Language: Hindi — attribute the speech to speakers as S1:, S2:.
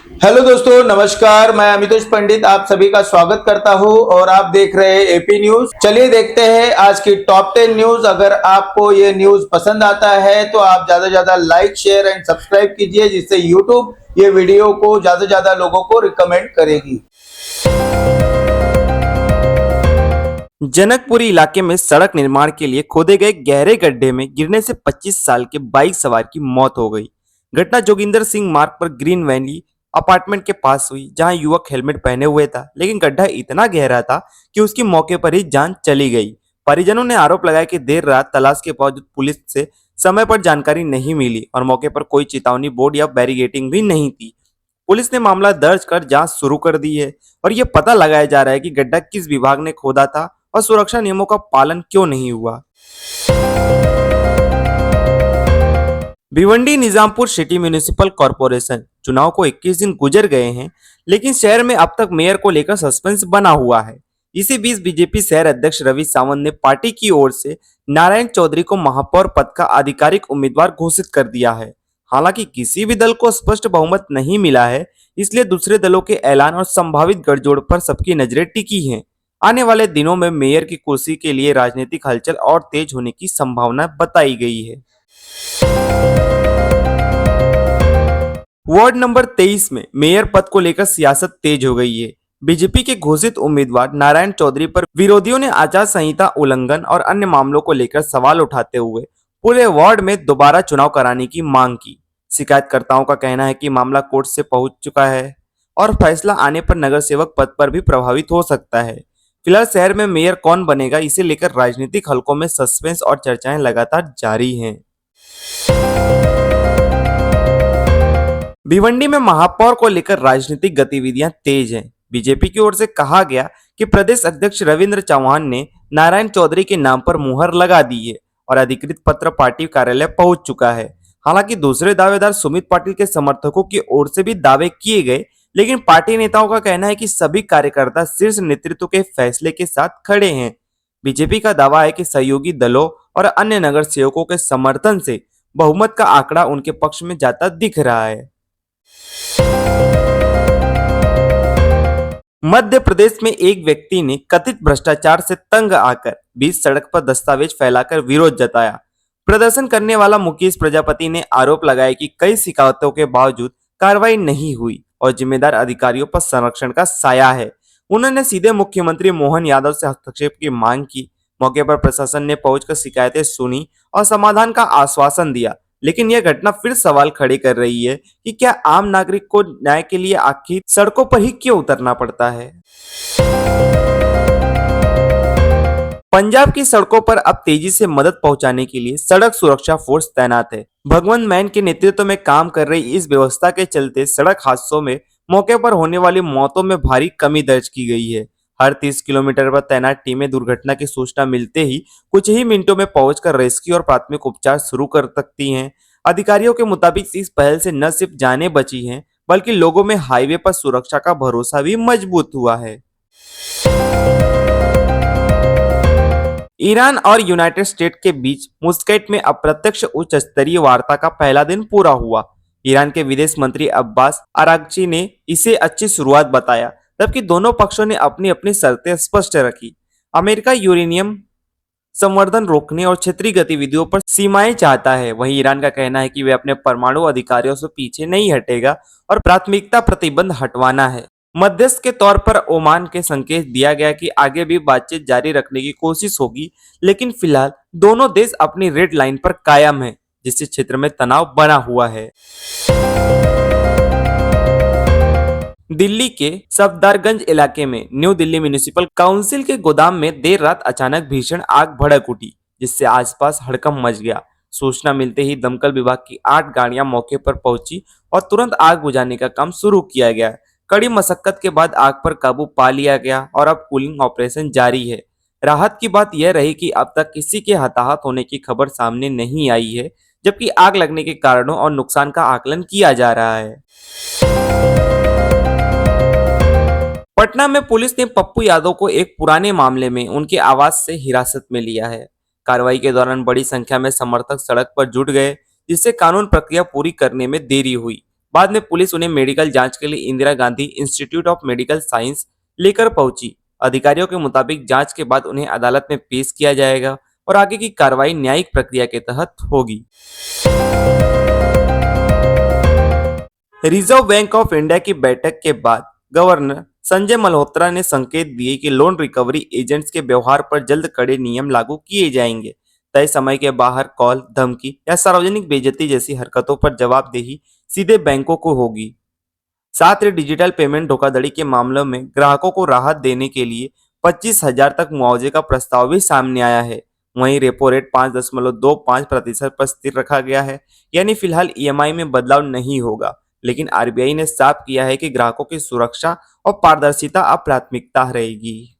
S1: हेलो दोस्तों, नमस्कार। मैं अमितोष पंडित आप सभी का स्वागत करता हूं और आप देख रहे हैं एपी न्यूज। चलिए देखते हैं आज की टॉप 10 न्यूज। अगर आपको ये न्यूज पसंद आता है तो आप ज्यादा से ज्यादा लाइक, शेयर एंड सब्सक्राइब कीजिए, जिससे यूट्यूब ये वीडियो को ज्यादा से ज्यादा लोगों को रिकमेंड करेगी।
S2: जनकपुरी इलाके में सड़क निर्माण के लिए खोदे गए गहरे गड्ढे में गिरने से 25 साल के बाइक सवार की मौत हो गई। घटना जोगिंदर सिंह मार्ग पर ग्रीन वैली अपार्टमेंट के पास हुई, जहां युवक हेलमेट पहने हुए था, लेकिन गड्ढा इतना गहरा था कि उसकी मौके पर ही जान चली गई। परिजनों ने आरोप लगाया कि देर रात तलाश के बावजूद पुलिस से समय पर जानकारी नहीं मिली और मौके पर कोई चेतावनी बोर्ड या बैरिगेटिंग भी नहीं थी। पुलिस ने मामला दर्ज कर जांच शुरू कर दी है और यह पता लगाया जा रहा है कि गड्ढा किस विभाग ने खोदा था और सुरक्षा नियमों का पालन क्यों नहीं हुआ। Bhiwandi Nizampur city municipal corporation चुनाव को 21 दिन गुजर गए हैं, लेकिन शहर में अब तक मेयर को लेकर सस्पेंस बना हुआ है। इसी बीच बीजेपी शहर अध्यक्ष रवि सावंत ने पार्टी की ओर से नारायण चौधरी को महापौर पद का आधिकारिक उम्मीदवार घोषित कर दिया है। हालांकि किसी भी दल को स्पष्ट बहुमत नहीं मिला है, इसलिए दूसरे दलों के ऐलान और संभावित गठजोड़ पर सबकी नजरें टिकी हैं। आने वाले दिनों में मेयर की कुर्सी के लिए राजनीतिक हलचल और तेज होने की संभावना बताई गई है। वार्ड नंबर 23 में मेयर पद को लेकर सियासत तेज हो गई है। बीजेपी के घोषित उम्मीदवार नारायण चौधरी पर विरोधियों ने आचार संहिता उल्लंघन और अन्य मामलों को लेकर सवाल उठाते हुए पूरे वार्ड में दोबारा चुनाव कराने की मांग की। शिकायतकर्ताओं का कहना है कि मामला कोर्ट से पहुंच चुका है और फैसला आने पर नगर सेवक पद पर भी प्रभावित हो सकता है। फिलहाल शहर में मेयर कौन बनेगा, इसे लेकर राजनीतिक हलकों में सस्पेंस और चर्चाएं लगातार जारी हैं। भिवंडी में महापौर को लेकर राजनीतिक गतिविधियां तेज हैं। बीजेपी की ओर से कहा गया कि प्रदेश अध्यक्ष रविंद्र चौहान ने नारायण चौधरी के नाम पर मुहर लगा दी है और अधिकृत पत्र पार्टी कार्यालय पहुंच चुका है। हालांकि दूसरे दावेदार सुमित पाटिल के समर्थकों की ओर से भी दावे किए गए, लेकिन पार्टी नेताओं का कहना है कि सभी कार्यकर्ता शीर्ष नेतृत्व के फैसले के साथ खड़े हैं। बीजेपी का दावा है कि सहयोगी दलों और अन्य नगर सेवकों के समर्थन से बहुमत का आंकड़ा उनके पक्ष में जाता दिख रहा है। मध्य प्रदेश में एक व्यक्ति ने कथित भ्रष्टाचार से तंग आकर बीच सड़क पर दस्तावेज फैलाकर विरोध जताया। प्रदर्शन करने वाला मुकेश प्रजापति ने आरोप लगाया कि कई शिकायतों के बावजूद कार्रवाई नहीं हुई और जिम्मेदार अधिकारियों पर संरक्षण का साया है। उन्होंने सीधे मुख्यमंत्री मोहन यादव से हस्तक्षेप की मांग की। मौके पर प्रशासन ने पहुंचकर शिकायतें सुनी और समाधान का आश्वासन दिया, लेकिन यह घटना फिर सवाल खड़े कर रही है कि क्या आम नागरिक को न्याय के लिए आखिर सड़कों पर ही क्यों उतरना पड़ता है। पंजाब की सड़कों पर अब तेजी से मदद पहुंचाने के लिए सड़क सुरक्षा फोर्स तैनात है। भगवंत मान के नेतृत्व में काम कर रही इस व्यवस्था के चलते सड़क हादसों में मौके पर होने वाली मौतों में भारी कमी दर्ज की गई है। हर 30 किलोमीटर पर तैनात टीमें दुर्घटना की सूचना मिलते ही कुछ ही मिनटों में पहुंचकर रेस्क्यू और प्राथमिक उपचार शुरू कर सकती हैं। अधिकारियों के मुताबिक इस पहल से न सिर्फ जानें बची हैं, बल्कि लोगों में हाईवे पर सुरक्षा का भरोसा भी मजबूत हुआ है। ईरान और यूनाइटेड स्टेट के बीच मुस्कैट में अप्रत्यक्ष उच्च स्तरीय वार्ता का पहला दिन पूरा हुआ। ईरान के विदेश मंत्री अब्बास अरागची ने इसे अच्छी शुरुआत बताया, जबकि दोनों पक्षों ने अपनी अपनी शर्तें स्पष्ट रखी। अमेरिका यूरेनियम संवर्धन रोकने और क्षेत्रीय गतिविधियों पर सीमाएं चाहता है, वहीं ईरान का कहना है कि वे अपने परमाणु अधिकारों से पीछे नहीं हटेगा और प्राथमिकता प्रतिबंध हटवाना है। मध्यस्थ के तौर पर ओमान के संकेत दिया गया कि आगे भी बातचीत जारी रखने की कोशिश होगी, लेकिन फिलहाल दोनों देश अपनी रेड लाइन पर कायम हैं, जिससे क्षेत्र में तनाव बना हुआ है। दिल्ली के सफदरगंज इलाके में न्यू दिल्ली म्युनिसिपल काउंसिल के गोदाम में देर रात अचानक भीषण आग भड़क उठी, जिससे आसपास हड़कंप मच गया। सूचना मिलते ही दमकल विभाग की 8 गाड़ियां मौके पर पहुंची और तुरंत आग बुझाने का काम शुरू किया गया। कड़ी मशक्कत के बाद आग पर काबू पा लिया गया और अब कूलिंग ऑपरेशन जारी है। राहत की बात यह रही कि अब तक किसी के हताहत होने की खबर सामने नहीं आई है, जबकि आग लगने के कारणों और नुकसान का आकलन किया जा रहा है। पटना में पुलिस ने पप्पू यादव को एक पुराने मामले में उनके आवास से हिरासत में लिया है। कार्रवाई के दौरान बड़ी संख्या में समर्थक सड़क पर जुट गए, जिससे कानून प्रक्रिया पूरी करने में देरी हुई। बाद में पुलिस उन्हें मेडिकल जांच के लिए Indira Gandhi institute of medical science लेकर पहुंची। अधिकारियों के मुताबिक जांच के बाद उन्हें अदालत में पेश किया जाएगा और आगे की कार्रवाई न्यायिक प्रक्रिया के तहत होगी। रिजर्व बैंक ऑफ इंडिया की बैठक के बाद गवर्नर संजय मल्होत्रा ने संकेत दिए कि लोन रिकवरी एजेंट्स के व्यवहार पर जल्द कड़े नियम लागू किए जाएंगे। तय समय के बाहर कॉल, धमकी या सार्वजनिक बेइज्जती जैसी हरकतों पर जवाबदेही सीधे बैंकों को होगी। साथ ही डिजिटल पेमेंट धोखाधड़ी के मामलों में ग्राहकों को राहत देने के लिए 25,000 तक मुआवजे का प्रस्ताव भी सामने आया है। वहीं रेपो रेट 5.25% पर स्थिर रखा गया है, यानी फिलहाल ईएमआई में बदलाव नहीं होगा। लेकिन आरबीआई ने साफ किया है कि ग्राहकों की सुरक्षा और पारदर्शिता अब प्राथमिकता रहेगी।